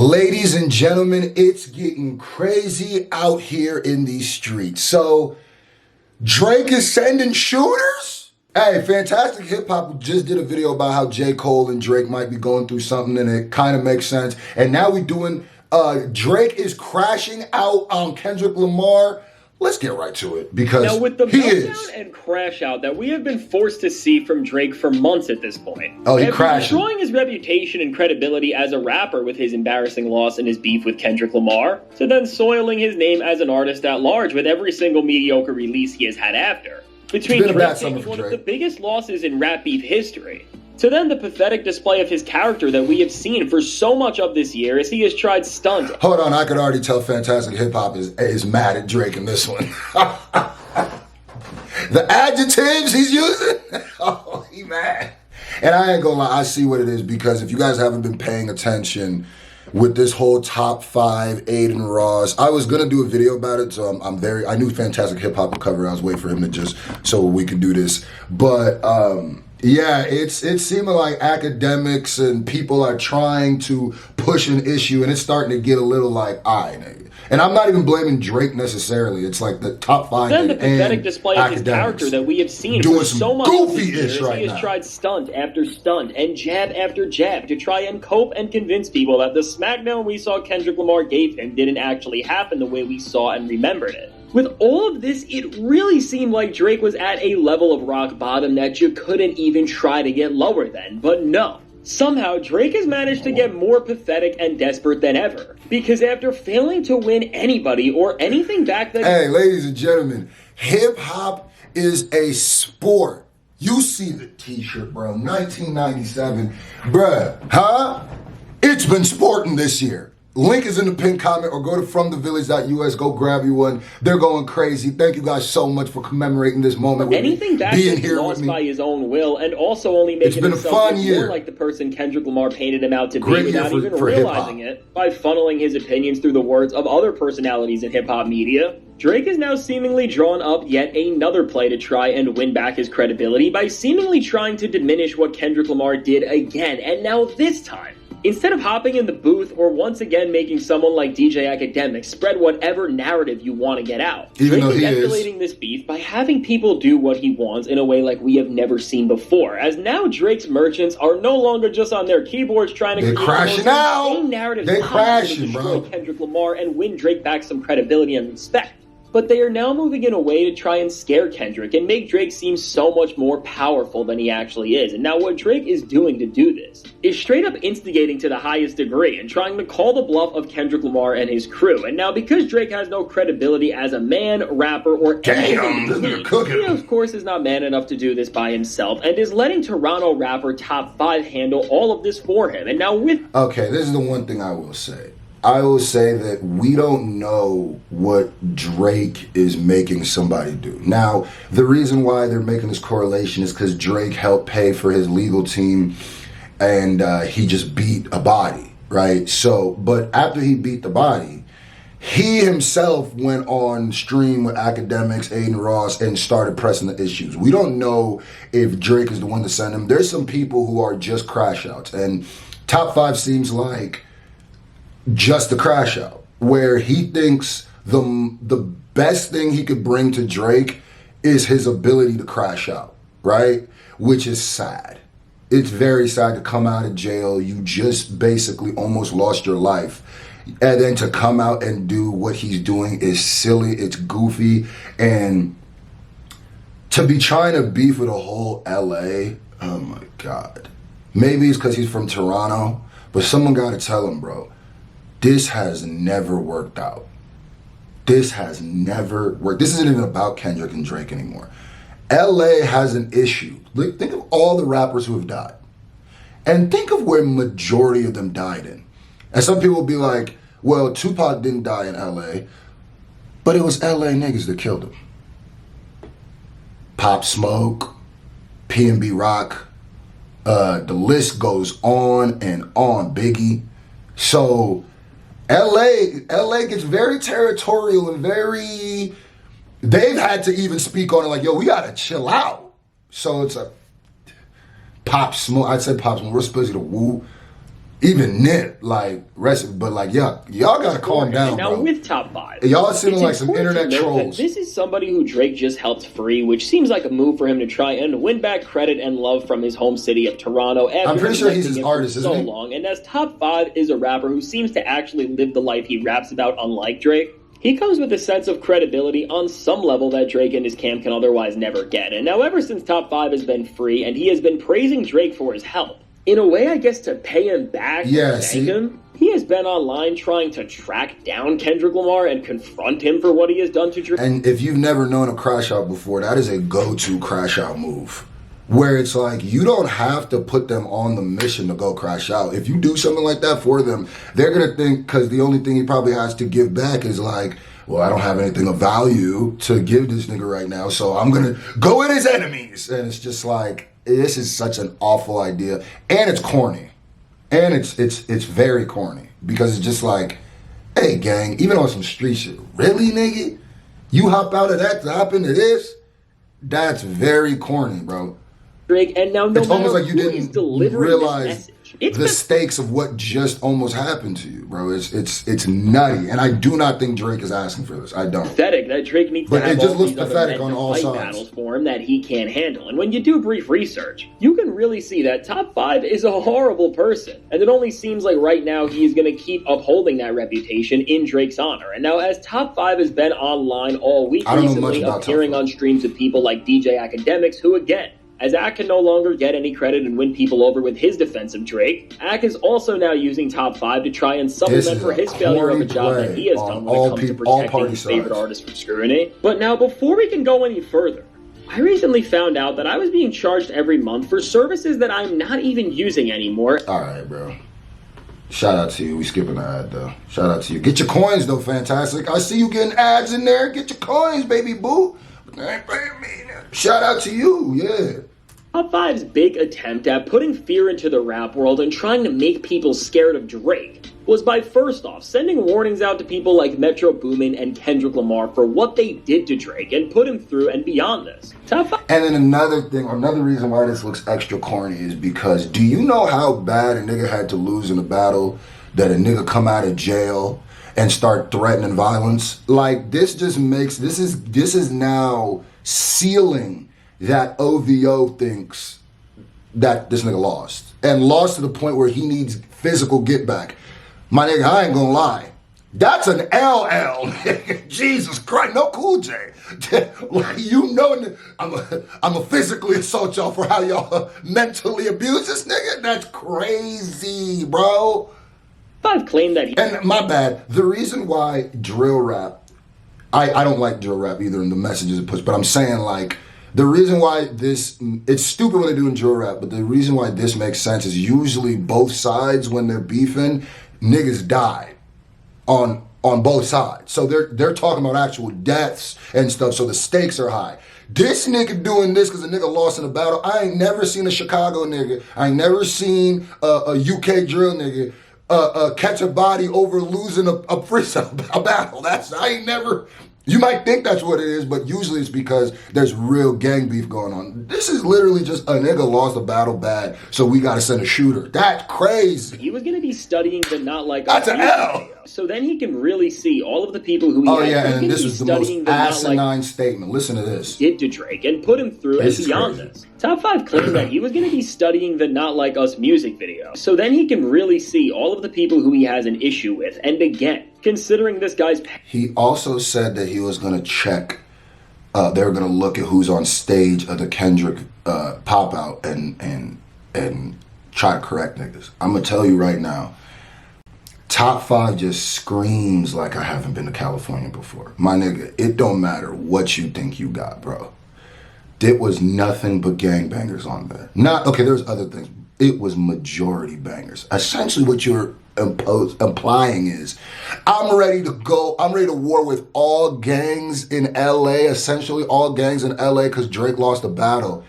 Ladies and gentlemen, it's getting crazy out here in these streets. So, Drake is sending shooters? Hey, Fantastic Hip Hop just did a video about how J. Cole and Drake might be going through something, and it kind of makes sense. And now we're doing, Drake is crashing out on Kendrick Lamar. Let's get right to it, because now with the meltdown and crash out that we have been forced to see from Drake for months at this point. Oh, he crashed. Destroying his reputation and credibility as a rapper with his embarrassing loss and his beef with Kendrick Lamar, to then soiling his name as an artist at large with every single mediocre release he has had after. Between Drake taking one of the biggest losses in rap beef history, to then the pathetic display of his character that we have seen for so much of this year as he has tried stunt. Hold on, I could already tell Fantastic Hip Hop is mad at Drake in this one. The adjectives he's using, oh, he mad. And I ain't gonna lie, I see what it is, because if you guys haven't been paying attention with this whole top 5 Aiden Ross, I was gonna do a video about it, so I knew Fantastic Hip Hop would cover it. I was waiting for him to just, so we could do this. But, yeah, it's seeming like academics and people are trying to push an issue, and it's starting to get a little like, nigga. And I'm not even blaming Drake necessarily. It's like the top 5. Then the pathetic display of his character that we have seen for so much goofy ish right he has tried stunt after stunt and jab after jab to try and cope and convince people that the smackdown we saw Kendrick Lamar gave him didn't actually happen the way we saw and remembered it. With all of this, it really seemed like Drake was at a level of rock bottom that you couldn't even try to get lower than, but no. Somehow, Drake has managed to get more pathetic and desperate than ever, because after failing to win anybody or anything back then— Hey, ladies and gentlemen, hip-hop is a sport. You see the t-shirt, bro, 1997. Bruh, huh? It's been sporting this year. Link is in the pinned comment, or go to fromthevillage.us. Go grab you one. They're going crazy. Thank you guys so much for commemorating this moment with anything back being here lost with me by his own will, and also only making himself look more like the person Kendrick Lamar painted him out to be without even realizing it, by funneling his opinions through the words of other personalities in hip-hop media. Drake has now seemingly drawn up yet another play to try and win back his credibility by seemingly trying to diminish what Kendrick Lamar did again, and now this time, instead of hopping in the booth or once again making someone like DJ Academic spread whatever narrative you want to get out, Drake is escalating this beef by having people do what he wants in a way like we have never seen before, as now Drake's merchants are no longer just on their keyboards trying to create the same narrative to destroy Kendrick Lamar and win Drake back some credibility and respect. But they are now moving in a way to try and scare Kendrick and make Drake seem so much more powerful than he actually is. And now what Drake is doing to do this is straight up instigating to the highest degree and trying to call the bluff of Kendrick Lamar and his crew. And now because Drake has no credibility as a man, rapper, or anything, he of course is not man enough to do this by himself and is letting Toronto rapper Top 5 handle all of this for him. And now with— Okay, this is the one thing I will say. I will say that we don't know what Drake is making somebody do. Now, the reason why they're making this correlation is because Drake helped pay for his legal team, and he just beat a body, right? So, but after he beat the body, he himself went on stream with academics, Aiden Ross, and started pressing the issues. We don't know if Drake is the one to send him. There's some people who are just crash outs, and Top 5 seems like just a crash out, where he thinks the best thing he could bring to Drake is his ability to crash out, right? Which is sad. It's very sad to come out of jail. You just basically almost lost your life. And then to come out and do what he's doing is silly, it's goofy. And to be trying to beef with a whole LA, oh my God. Maybe it's because he's from Toronto, but someone got to tell him, bro, this has never worked out. This has never worked. This isn't even about Kendrick and Drake anymore. LA has an issue. Think of all the rappers who have died. And think of where majority of them died in. And some people will be like, well, Tupac didn't die in LA, but it was LA niggas that killed him. Pop Smoke, P&B Rock, the list goes on and on, Biggie. So LA gets very territorial and they've had to even speak on it like, yo, we gotta chill out. So it's a Pop Smoke, I said Pop Smoke, we're supposed to woo. even Nip, like, but like, y'all gotta calm down, now, bro. With Top 5, y'all seem like some internet trolls. This is somebody who Drake just helped free, which seems like a move for him to try and win back credit and love from his home city of Toronto. I'm pretty sure he's his artist, isn't he? So long, and as Top 5 is a rapper who seems to actually live the life he raps about, unlike Drake. He comes with a sense of credibility on some level that Drake and his camp can otherwise never get. And now ever since Top 5 has been free, and he has been praising Drake for his help, in a way, I guess, to pay him back and thank him, he has been online trying to track down Kendrick Lamar and confront him for what he has done to Drake. And if you've never known a crash out before, that is a go-to crash out move. Where it's like, you don't have to put them on the mission to go crash out. If you do something like that for them, they're going to think, because the only thing he probably has to give back is like, well, I don't have anything of value to give this nigga right now, so I'm going to go at his enemies. And it's just like, this is such an awful idea. And it's corny. And it's very corny. Because it's just like, hey, gang, even on some street shit, really, nigga? You hop out of that to hop into this? That's very corny, bro. Drake, and now it's almost like you didn't realize the stakes of what just almost happened to you, bro. It's nutty, and I do not think Drake is asking for this. I don't. Pathetic that Drake needs but to have it just all looks these pathetic other on all sides. Battles for him that he can't handle, and when you do brief research, you can really see that Top 5 is a horrible person, and it only seems like right now he is going to keep upholding that reputation in Drake's honor. And now, as Top 5 has been online all week recently, appearing on streams with people like DJ Academics, who again, as Ak can no longer get any credit and win people over with his defense of Drake, Ak is also now using Top 5 to try and supplement for his failure of a job that he has done when it comes to protecting his favorite artists from scrutiny. But now, before we can go any further, I recently found out that I was being charged every month for services that I'm not even using anymore. Alright, bro. Shout out to you. We skipping the ad, though. Shout out to you. Get your coins, though, Fantastic. I see you getting ads in there. Get your coins, baby boo. Shout out to you, yeah. Top 5's big attempt at putting fear into the rap world and trying to make people scared of Drake was by, first off, sending warnings out to people like Metro Boomin and Kendrick Lamar for what they did to Drake and put him through and beyond this. Top 5. And then another reason why this looks extra corny is because, do you know how bad a nigga had to lose in a battle that a nigga come out of jail and start threatening violence? Like, this just makes, this is now sealing that OVO thinks that this nigga lost. And lost to the point where he needs physical get back. My nigga, I ain't gonna lie. That's an LL. Jesus Christ, no Cool J. Like, you know, I'm a physically assault y'all for how y'all mentally abuse this nigga. That's crazy, bro. I've claimed that and my bad. The reason why drill rap, I don't like drill rap either in the messages it puts, but I'm saying, like, the reason why it's stupid when they do in drill rap, but the reason why this makes sense is usually both sides, when they're beefing, niggas die on both sides. So they're talking about actual deaths and stuff, so the stakes are high. This nigga doing this because a nigga lost in a battle. I ain't never seen a Chicago nigga. I ain't never seen a UK drill nigga catch a body over losing a freestyle battle. I ain't never. You might think that's what it is, but usually it's because there's real gang beef going on. This is literally just a nigga lost a battle bad, so we gotta send a shooter. That's crazy. He was gonna be studying the Not Like Us. That's an L. So then he can really see all of the people who he Oh yeah, and this is the most asinine statement. Listen to this. Did to Drake and put him through and beyond this. Top 5 claimed that he was going to be studying the Not Like Us music video. So then he can really see all of the people who he has an issue with. And again, considering this guy's... He also said that he was going to check, they were going to look at who's on stage of the Kendrick pop out and try to correct niggas. I'm going to tell you right now, Top 5 just screams like I haven't been to California before. My nigga, it don't matter what you think you got, bro. It was nothing but gangbangers on there. There's other things. It was majority bangers. Essentially what you're implying is, I'm ready to war with all gangs in LA, essentially all gangs in LA because Drake lost a battle.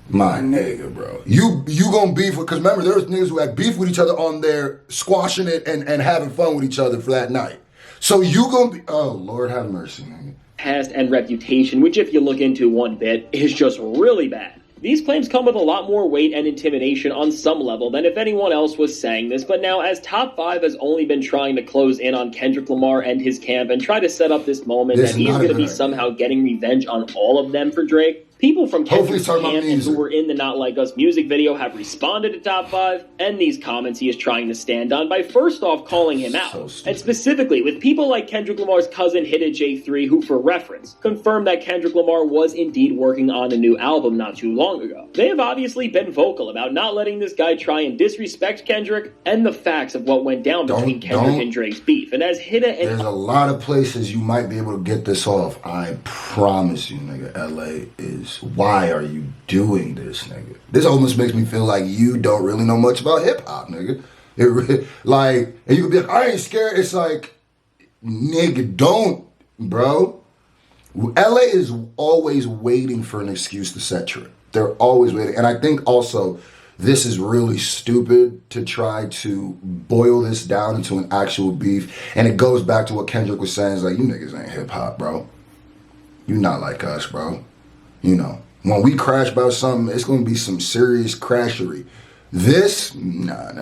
My nigga, bro. You gonna beef with, because remember, there was niggas who had beef with each other on there, squashing it and having fun with each other for that night. So you gonna be, oh, Lord have mercy, nigga. Past and reputation, which if you look into one bit, is just really bad. These claims come with a lot more weight and intimidation on some level than if anyone else was saying this, but now as Top 5 has only been trying to close in on Kendrick Lamar and his camp and try to set up this moment that he's going to be somehow getting revenge on all of them for Drake, people from Kendrick's camp and who were in the Not Like Us music video have responded to Top 5 and these comments he is trying to stand on by first off calling him out. And specifically with people like Kendrick Lamar's cousin Hidda J3, who for reference confirmed that Kendrick Lamar was indeed working on a new album not too long ago. They have obviously been vocal about not letting this guy try and disrespect Kendrick and the facts of what went down between Kendrick and Drake's beef. And as Hidda and there's a lot of places you might be able to get this off. I promise you, nigga, LA is. Why are you doing this, nigga? This almost makes me feel like you don't really know much about hip hop, nigga. Like, and you could be like, I ain't scared. It's like, nigga, don't, bro. LA is always waiting for an excuse to set trip. They're always waiting. And I think also this is really stupid to try to boil this down into an actual beef. And it goes back to what Kendrick was saying. It's like, you niggas ain't hip hop, bro. You not like us, bro. You know, when we crash about something, it's going to be some serious crashery. This, nah.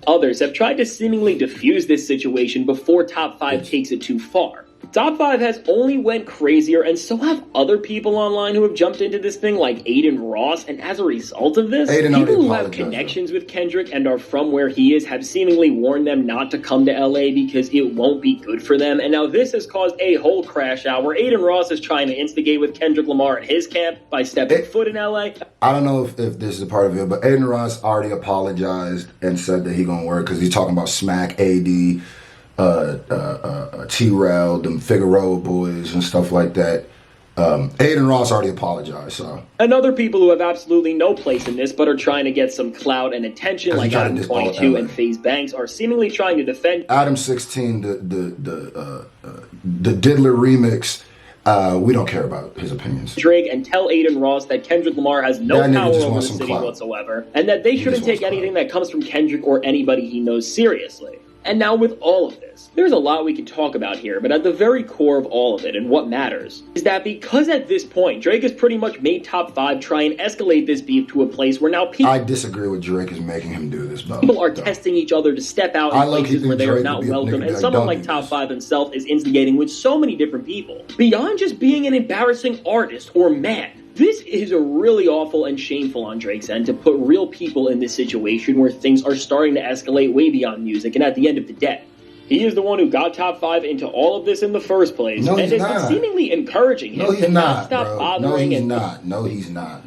Others have tried to seemingly diffuse this situation before Top 5 takes it too far. Top 5 has only went crazier, and so have other people online who have jumped into this thing like Aiden Ross, and as a result of this, people who have connections with Kendrick and are from where he is have seemingly warned them not to come to LA because it won't be good for them, and now this has caused a whole crash out where Aiden Ross is trying to instigate with Kendrick Lamar and his camp by stepping foot in LA. I don't know if this is a part of it, but Aiden Ross already apologized and said that he gonna work because he's talking about Smack, AD, T-Rail, them Figueroa boys and stuff like that. Aiden Ross already apologized, so. And other people who have absolutely no place in this but are trying to get some clout and attention, like Adam 22 and FaZe Banks, are seemingly trying to defend Adam 16, the Diddler remix. We don't care about his opinions. Drake, and tell Aiden Ross that Kendrick Lamar has no power over the city whatsoever, and that they shouldn't take anything that comes from Kendrick or anybody he knows seriously. And now with all of this, there's a lot we can talk about here, but at the very core of all of it, and what matters, is that because at this point, Drake has pretty much made Top 5 try and escalate this beef to a place where now people— I disagree with Drake is making him do this, bro. People are testing each other to step out in places where they are not welcome, and someone like Top 5 himself is instigating with so many different people. Beyond just being an embarrassing artist or man, this is a really awful and shameful on Drake's end to put real people in this situation where things are starting to escalate way beyond music, and at the end of the day, he is the one who got Top 5 into all of this in the first place, and is seemingly encouraging him to not stop bothering. No, he's not.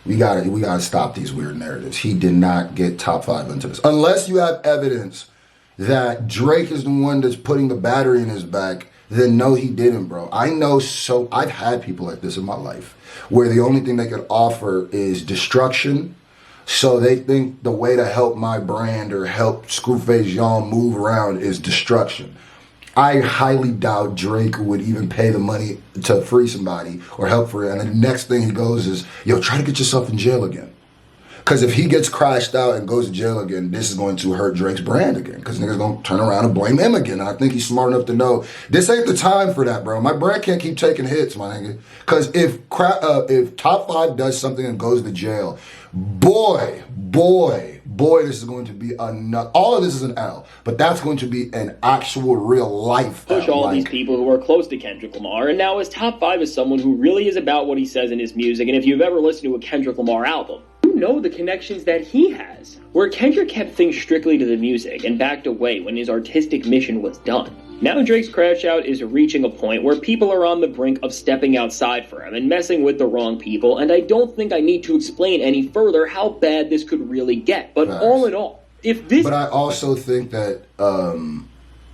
We gotta stop these weird narratives. He did not get Top 5 into this. Unless you have evidence that Drake is the one that's putting the battery in his back, then no, he didn't, bro. I've had people like this in my life where the only thing they could offer is destruction. So they think the way to help my brand or help Screwface Young move around is destruction. I highly doubt Drake would even pay the money to free somebody or help for it. And the next thing he goes is, yo, try to get yourself in jail again. Because if he gets crashed out and goes to jail again, this is going to hurt Drake's brand again. Because niggas going to turn around and blame him again. And I think he's smart enough to know this ain't the time for that, bro. My brand can't keep taking hits, my nigga. Because if Top 5 does something and goes to jail, boy, this is going to be all of this is an L, but that's going to be an actual real life push all these people who are close to Kendrick Lamar, and now his Top 5 is someone who really is about what he says in his music, and if you've ever listened to a Kendrick Lamar album, you know the connections that he has, where Kendrick kept things strictly to the music and backed away when his artistic mission was done. Now Drake's crash out is reaching a point where people are on the brink of stepping outside for him and messing with the wrong people, and I don't think I need to explain any further how bad this could really get. But all in all, if this— But I also think that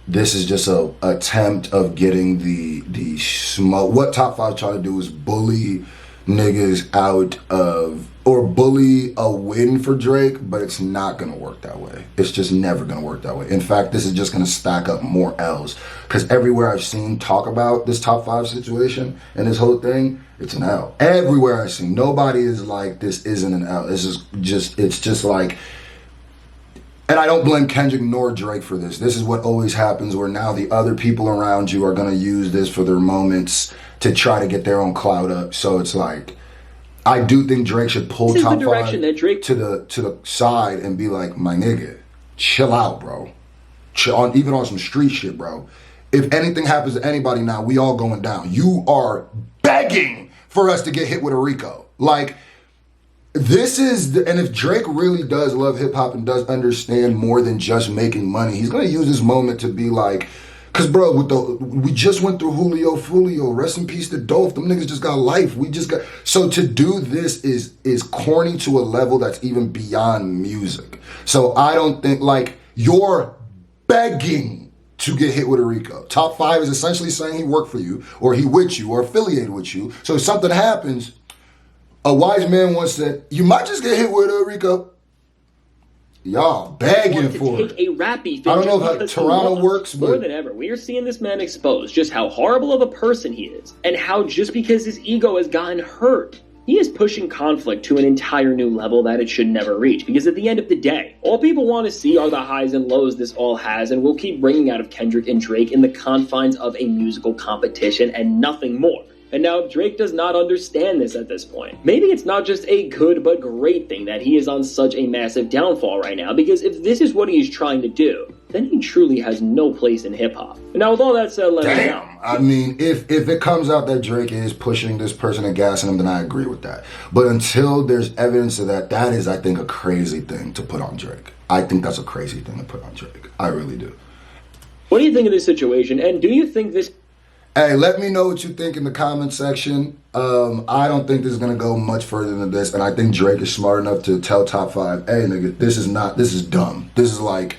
this is just a attempt of getting the smoke. What Top 5 try to do is bully niggas out of, or bully a win for Drake, but it's not going to work that way. It's just never going to work that way. In fact, this is just going to stack up more L's, because everywhere I've seen talk about this Top 5 situation and this whole thing, it's an L. Everywhere I've seen, nobody is like, this isn't an L. This is just, it's just like, and I don't blame Kendrick nor Drake for this. This is what always happens, where now the other people around you are going to use this for their moments to try to get their own clout up. So it's like, I do think Drake should pull this top is the direction 5 that Drake to the side and be like, my nigga, chill out, bro. Even on some street shit, bro. If anything happens to anybody now, we all going down. You are begging for us to get hit with a RICO. Like, this is, and if Drake really does love hip hop and does understand more than just making money, he's gonna use this moment to be like, cause bro, we just went through Fulio, rest in peace to Dolph. Them niggas just got life. So to do this is corny to a level that's even beyond music. So I don't think, like, you're begging to get hit with a RICO. Top 5 is essentially saying he worked for you, or he with you, or affiliated with you. So if something happens, a wise man once said, you might just get hit with a RICO. Y'all begging for it. A rap beef. I don't know how Toronto works, but more than ever, we are seeing this man expose just how horrible of a person he is, and how just because his ego has gotten hurt, he is pushing conflict to an entire new level that it should never reach. Because at the end of the day, all people want to see are the highs and lows this all has, and we'll keep bringing out of Kendrick and Drake in the confines of a musical competition and nothing more. And now if Drake does not understand this at this point, maybe it's not just a good but great thing that he is on such a massive downfall right now, because if this is what he is trying to do, then he truly has no place in hip-hop. And now with all that said, let me know. I mean, if it comes out that Drake is pushing this person and gassing him, then I agree with that. But until there's evidence of that, that is, I think, a crazy thing to put on Drake. I think that's a crazy thing to put on Drake. I really do. What do you think of this situation? And do you think this... Hey, let me know what you think in the comment section. I don't think this is going to go much further than this. And I think Drake is smart enough to tell Top 5, hey, nigga, this is dumb. This is like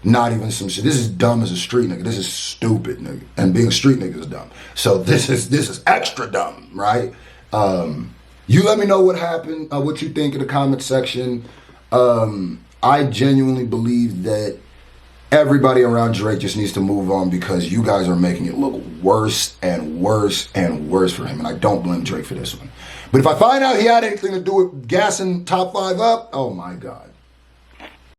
not even some shit. This is dumb as a street nigga. This is stupid, nigga. And being a street nigga is dumb. So this is extra dumb, right? You let me know what happened, what you think in the comment section. I genuinely believe that everybody around Drake just needs to move on, because you guys are making it look worse and worse and worse for him. And I don't blame Drake for this one. But if I find out he had anything to do with gassing Top 5 up, oh my God.